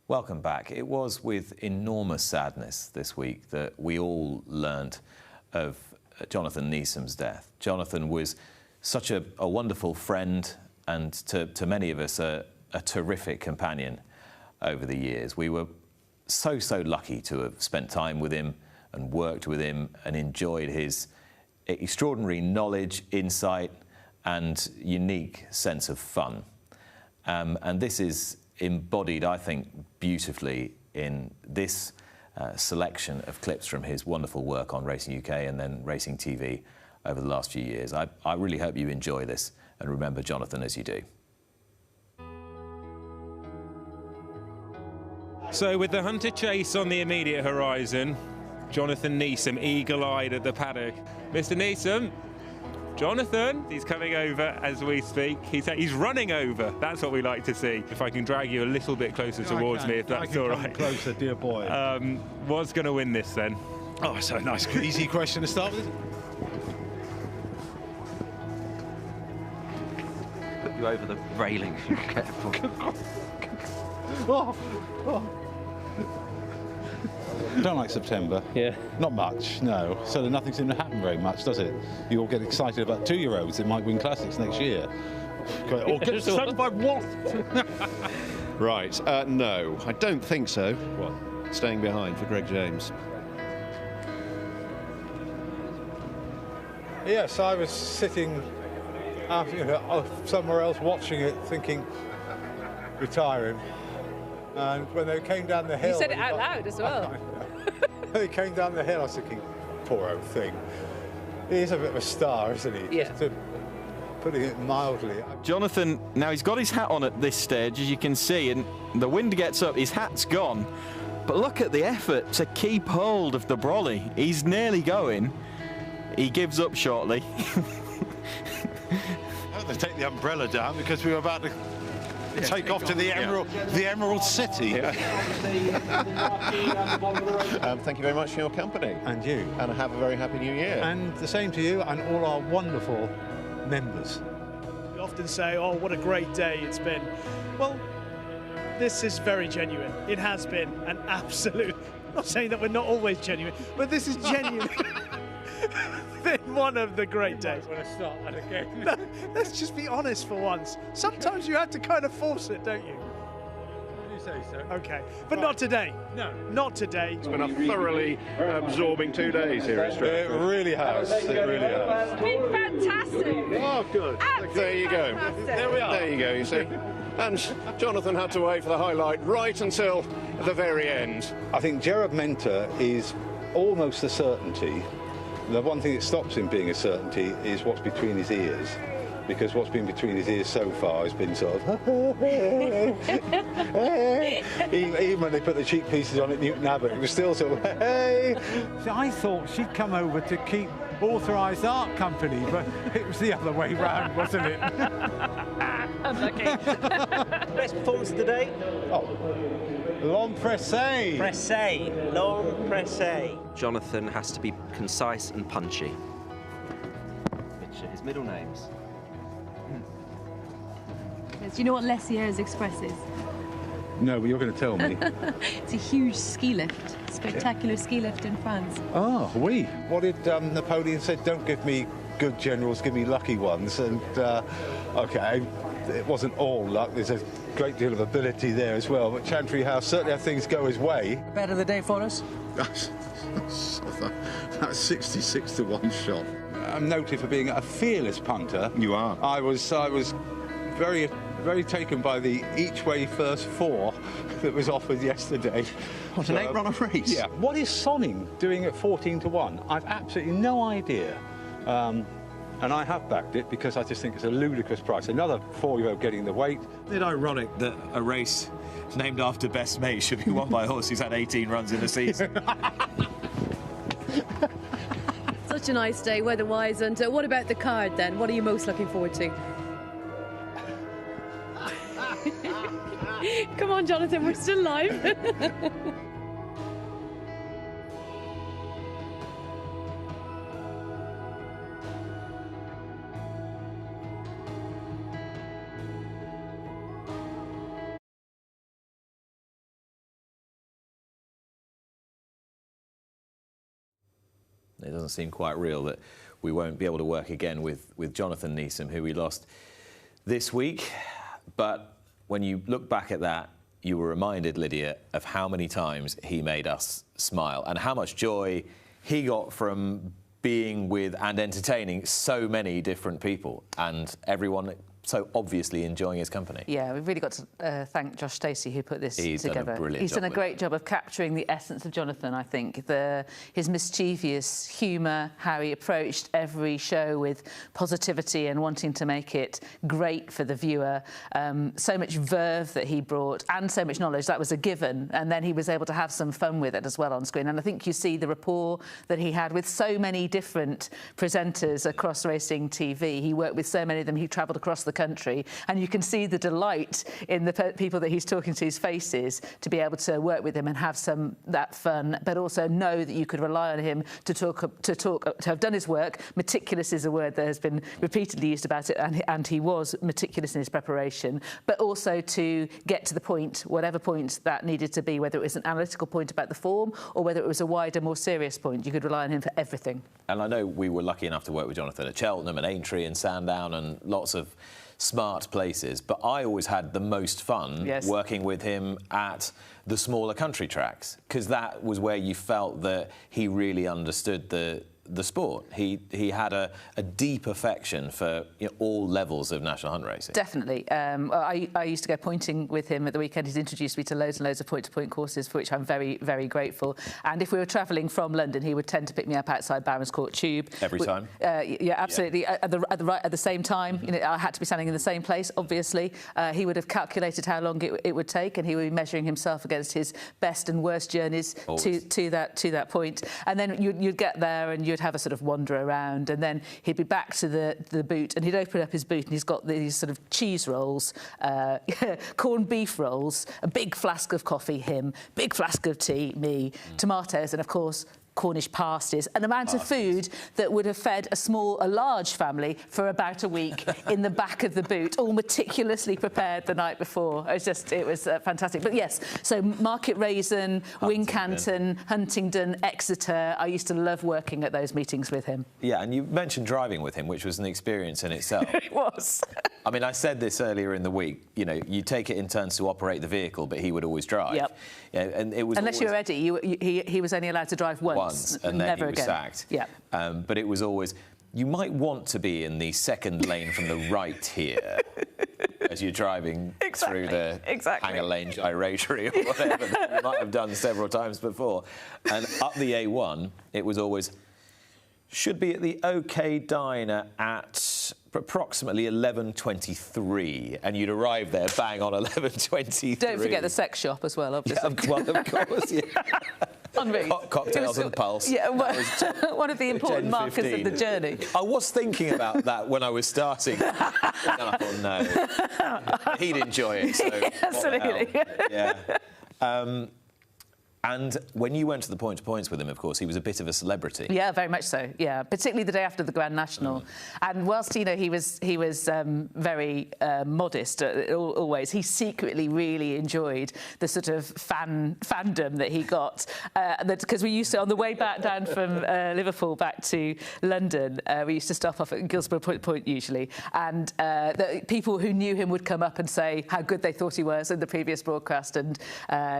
Welcome back. It was with enormous sadness this week that we all learnt of Jonathan Neesom's death. Jonathan was such a wonderful friend and to many of us a terrific companion over the years. We were so lucky to have spent time with him and worked with him and enjoyed his extraordinary knowledge, insight and unique sense of fun. And this is embodied, I think, beautifully in this selection of clips from his wonderful work on Racing UK and then Racing TV over the last few years. I really hope you enjoy this and remember Jonathan as you do. So with the Hunter Chase on the immediate horizon, Jonathan Neesom eagle-eyed at the paddock. Mr. Neesom, Jonathan, he's coming over as we speak. He's running over. That's what we like to see. If I can drag you a little bit closer towards me, if that's all right. Closer, dear boy. What's going to win this then? Oh, so nice, easy question to start with. Put you over the railing. Careful. Don't like September. Yeah. Not much, no. So nothing seems to happen very much, does it? You all get excited about 2-year-olds that might win classics next year. Or get stung by what? Right, no, I don't think so. What? Staying behind for Greg James. Yes, I was sitting somewhere else watching it, thinking, retire him. And when they came down the hill... You said it out loud as well. When they came down the hill, I was thinking, poor old thing. He's a bit of a star, isn't he? Yeah. Just putting it mildly. Jonathan, now he's got his hat on at this stage, as you can see, and the wind gets up, his hat's gone. But look at the effort to keep hold of the brolly. He's nearly going. He gives up shortly. They take the umbrella down because we were about to take off to the Emerald City. Thank you very much for your company. And you. And have a very happy new year. And the same to you and all our wonderful members. We often say, oh, what a great day it's been. Well, this is very genuine. It has been an absolute... I'm not saying that we're not always genuine, but this is genuine. Been one of the great days. I want to start that again. No, let's just be honest for once. Sometimes you have to kind of force it, don't you? You say so. Okay, but not today. No. Not today. It's been a thoroughly absorbing 2 days here at It Stratford. really has. It really has. It's been fantastic. Oh, good. There you go. Fantastic. There we are. There you go, you see. And Jonathan had to wait for the highlight right until the very end. I think Gerard Mentor is almost a certainty. The one thing that stops him being a certainty is what's between his ears, because what's been between his ears so far has been sort of even when they put the cheek pieces on at Newton Abbot, it was still sort of hey. So I thought she'd come over to keep authorised art company, but it was the other way round, wasn't it? Unlucky. Best performance of the day? Oh, long pressé. Pressé, long pressé. Jonathan has to be concise and punchy. Which are his middle names. Do you know what Lessieres Express is? No, but you're going to tell me. It's a huge ski lift, spectacular ski lift in France. Oh, oui. What did Napoleon said? Don't give me good generals, give me lucky ones. And okay, it wasn't all luck. There's a great deal of ability there as well. But Chantry House certainly had things go his way. Bet of the day for us? That's 66 to 1 shot. I'm noted for being a fearless punter. You are. I was very taken by the each way first 4 that was offered yesterday. What, an 8-runner race? Yeah. What is Sonning doing at 14 to 1? I've absolutely no idea. And I have backed it because I just think it's a ludicrous price. Another 4-year-old getting the weight. Isn't it ironic that a race named after best mate should be won by a horse who's had 18 runs in a season? Such a nice day, weather-wise. And what about the card then? What are you most looking forward to? Come on, Jonathan, we're still live. It doesn't seem quite real that we won't be able to work again with Jonathan Neesom, who we lost this week. But when you look back at that, you were reminded, Lydia, of how many times he made us smile and how much joy he got from being with and entertaining so many different people, and everyone so obviously enjoying his company. Yeah, we've really got to thank Josh Stacey, who put this together. Done a brilliant He's done a great job of capturing the essence of Jonathan, I think. His mischievous humour, how he approached every show with positivity and wanting to make it great for the viewer. So much verve that he brought and so much knowledge, that was a given. And then he was able to have some fun with it as well on screen. And I think you see the rapport that he had with so many different presenters across racing TV. He worked with so many of them. He travelled across the country, and you can see the delight in the people that he's talking to's faces to be able to work with him and have that fun, but also know that you could rely on him to have done his work. Meticulous is a word that has been repeatedly used about it, and he was meticulous in his preparation, but also to get to the point, whatever point that needed to be, whether it was an analytical point about the form or whether it was a wider, more serious point. You could rely on him for everything. And I know we were lucky enough to work with Jonathan at Cheltenham and Aintree and Sandown and lots of smart places, but I always had the most fun working with him at the smaller country tracks, because that was where you felt that he really understood the sport. He had a deep affection for all levels of national hunt racing. Definitely. I used to go pointing with him at the weekend. He's introduced me to loads and loads of point-to-point courses, for which I'm very, very grateful. And if we were travelling from London, he would tend to pick me up outside Barons Court Tube. Every time? Yeah, absolutely. Yeah. At the same time. I had to be standing in the same place, obviously. He would have calculated how long it would take, and he would be measuring himself against his best and worst journeys to that point. And then you'd get there and you'd have a sort of wander around, and then he'd be back to the boot, and he'd open up his boot, and he's got these sort of cheese rolls, corned beef rolls, a big flask of coffee, him, big flask of tea, me, tomatoes, and of course Cornish pasties, an amount of food that would have fed a large family for about a week in the back of the boot, all meticulously prepared the night before. It was fantastic. But yes, so Market Raisin, Wincanton, Huntingdon, Exeter. I used to love working at those meetings with him. Yeah, and you mentioned driving with him, which was an experience in itself. It was. I mean, I said this earlier in the week. You take it in turns to operate the vehicle, but he would always drive. Yep. Yeah, and it was unless you were Eddie, he was only allowed to drive once. And then never he was again. sacked. Yeah. But it was always, you might want to be in the second lane from the right here as you're driving through the Hanger Lane gyratory or whatever that you might have done several times before. And up the A1, it was always, should be at the OK Diner at approximately 11:23, and you'd arrive there bang on 11:23. Don't forget the sex shop as well, obviously. Yeah, well, of course, yeah. Cocktails and pulse. Yeah, one of the important markers of the journey. I was thinking about that when I was starting. And I thought, no, he'd enjoy it. So absolutely. Yeah. And when you went to the point-to-points with him, of course, he was a bit of a celebrity. Yeah, very much so. Yeah, particularly the day after the Grand National. And whilst he was very modest always, he secretly really enjoyed the sort of fandom that he got. Because we used to, on the way back down from Liverpool back to London, we used to stop off at Guilsborough Point usually, and the people who knew him would come up and say how good they thought he was in the previous broadcast, and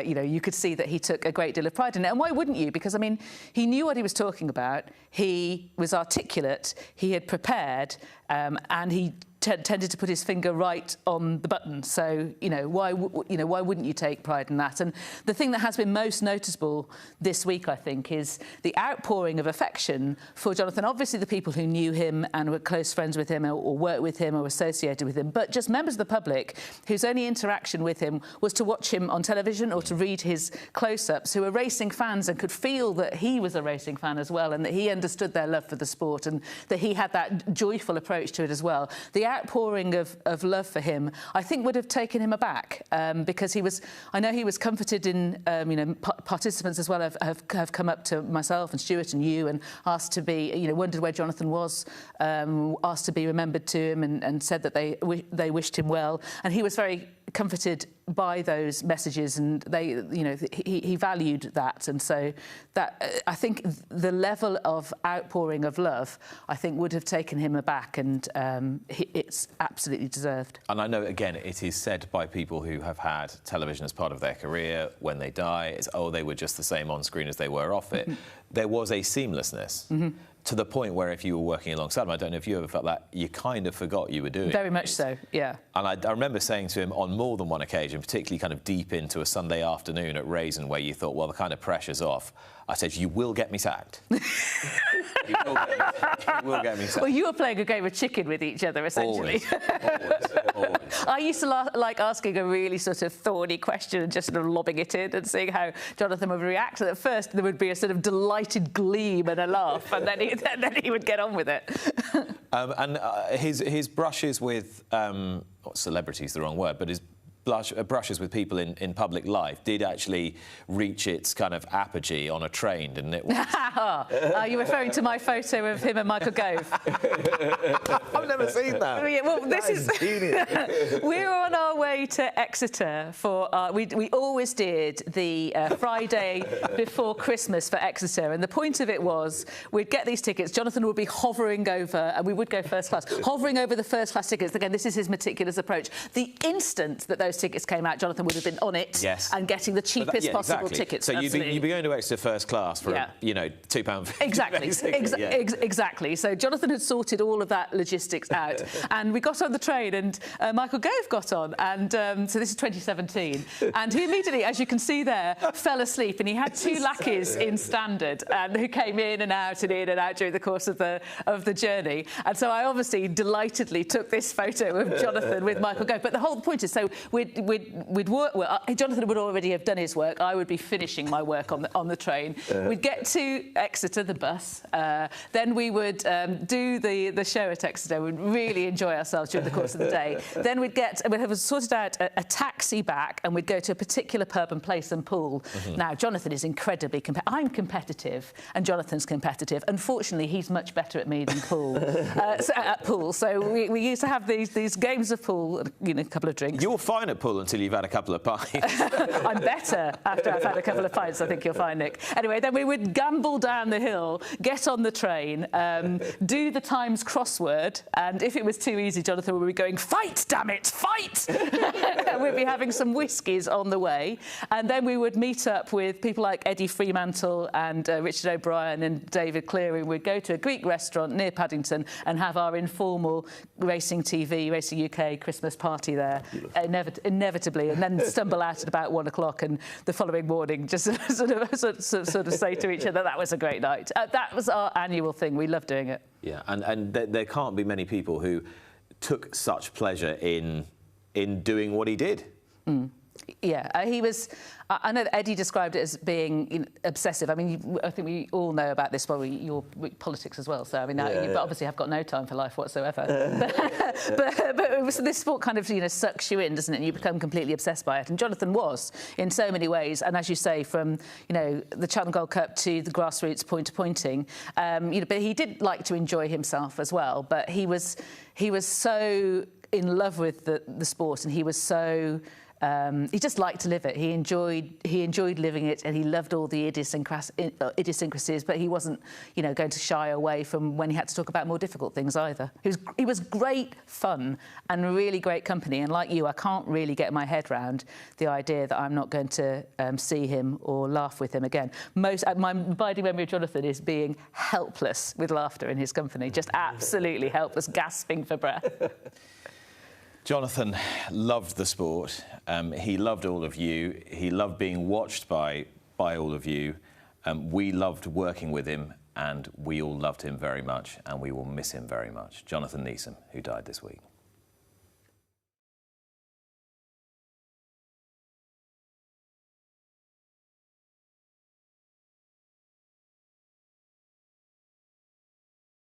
you could see that he took a great deal of pride in it. And why wouldn't you? Because, I mean, he knew what he was talking about. He was articulate. He had prepared, and he tended to put his finger right on the button. So, why wouldn't you take pride in that? And the thing that has been most noticeable this week, I think, is the outpouring of affection for Jonathan. Obviously, the people who knew him and were close friends with him or worked with him or associated with him, but just members of the public whose only interaction with him was to watch him on television or to read his close-ups, who were racing fans and could feel that he was a racing fan as well, and that he understood their love for the sport, and that he had that joyful approach to it as well. The outpouring of love for him, I think, would have taken him aback, because I know he was comforted in, participants as well have come up to myself and Stuart and you and asked to be, wondered where Jonathan was, asked to be remembered to him, and said that they wished him well, and he was very comforted by those messages, and he valued that, and so that I think the level of outpouring of love, I think, would have taken him aback, and it's absolutely deserved. And I know, again, it is said by people who have had television as part of their career, when they die, it's, oh, they were just the same on screen as they were off it. There was a seamlessness. To the point where if you were working alongside him, I don't know if you ever felt that, you kind of forgot you were doing it. Very much so, yeah. And I remember saying to him on more than one occasion, particularly kind of deep into a Sunday afternoon at Raisin, where you thought, well, the kind of pressure's off, I said, you will get me sacked. You will get me sacked. Well, you were playing a game of chicken with each other, essentially. Always. I used to like asking a really sort of thorny question and just sort of lobbing it in and seeing how Jonathan would react. And at first, there would be a sort of delighted gleam and a laugh, and then he would get on with it. His brushes with, celebrity's the wrong word, but his brushes with people in public life did actually reach its kind of apogee on a train, didn't it? Are you referring to my photo of him and Michael Gove? I've never seen that. Yeah, well, this is genius. We're on our way to Exeter for we always did the Friday before Christmas for Exeter, and the point of it was we'd get these tickets. Jonathan would be hovering over, and we would go first class, hovering over the first class tickets. Again, this is his meticulous approach. The instant that those tickets came out, Jonathan would have been on it and getting the cheapest possible tickets. So you'd be going to Exeter first class for £2.50. Exactly. Exactly. So Jonathan had sorted all of that logistics out, and we got on the train, and Michael Gove got on, and so this is 2017, and he immediately, as you can see there, fell asleep, and he had two lackeys in standard, and who came in and out during the course of the journey, and so I obviously delightedly took this photo of Jonathan with Michael Gove. But the whole point is, so we'd work. Well, Jonathan would already have done his work. I would be finishing my work on the train. We'd get to Exeter, the bus. Then we would do the show at Exeter. We'd really enjoy ourselves during the course of the day. Then we'd have sorted out a taxi back, and we'd go to a particular pub and play some pool. Now, Jonathan is incredibly I'm competitive, and Jonathan's competitive. Unfortunately, he's much better at me than pool. So we used to have these games of pool, a couple of drinks. You're fine at pool until you've had a couple of pints. I'm better after I've had a couple of pints, I think you'll find, Nick. Anyway, then we would gamble down the hill, get on the train, do the Times crossword, and if it was too easy, Jonathan would be going, fight, damn it, fight! We'd be having some whiskies on the way, and then we would meet up with people like Eddie Fremantle and Richard O'Brien and David Cleary. We'd go to a Greek restaurant near Paddington and have our informal Racing TV, Racing UK Christmas party there, inevitably, and then stumble out at about 1 o'clock, and the following morning just sort of say to each other, that was a great night. That was our annual thing. We loved doing it. Yeah, and there can't be many people who took such pleasure in doing what he did. Yeah, he was. I know that Eddie described it as being obsessive. I mean, I think we all know about this. Well, your politics as well. So I mean, you obviously have got no time for life whatsoever. but this sport kind of sucks you in, doesn't it? And you become completely obsessed by it. And Jonathan was in so many ways. And as you say, from the Cheltenham Gold Cup to the grassroots Punting, but he did like to enjoy himself as well. But he was so in love with the sport, and he was so. He just liked to live it. He enjoyed living it, and he loved all the idiosyncrasies. But he wasn't, going to shy away from when he had to talk about more difficult things either. He was great fun and really great company. And like you, I can't really get my head round the idea that I'm not going to see him or laugh with him again. My abiding memory of Jonathan is being helpless with laughter in his company, just absolutely helpless, gasping for breath. Jonathan loved the sport. He loved all of you. He loved being watched by all of you. We loved working with him, and we all loved him very much, and we will miss him very much. Jonathan Neesom, who died this week.